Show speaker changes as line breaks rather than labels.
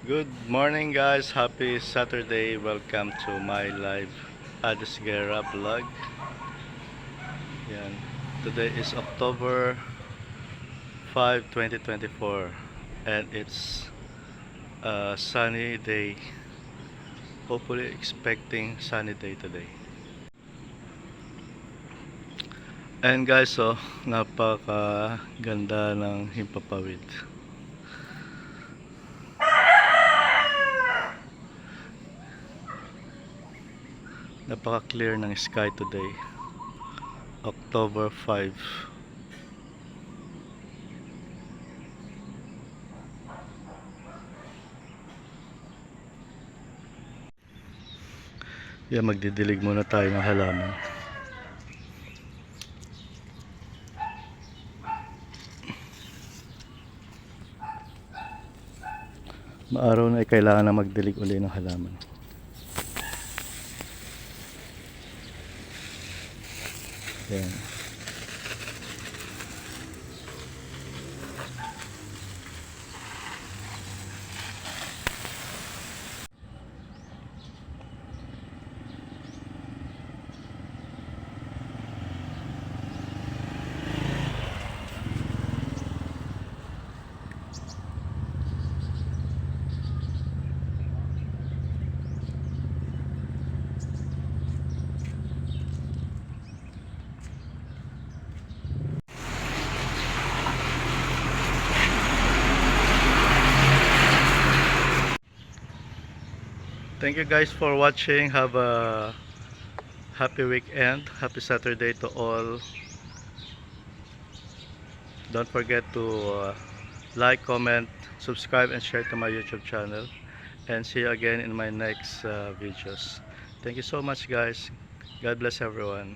Good morning guys, happy Saturday. Welcome to my live Adis Guerra vlog. Yan. Today is October 5, 2024 and it's a sunny day. Hopefully expecting sunny day today. And guys, so napaka ganda ng himpapawid. Napaka clear ng sky today. October 5. Yan, magdidilig muna tayo ng halaman. Maaraw na ay kailangan na magdilig uli ng halaman. Yan. Thank you guys for watching. Have a happy weekend. Happy Saturday to all. Don't forget to like, comment, subscribe and share to my YouTube channel. And see you again in my next videos. Thank you so much guys. God bless everyone.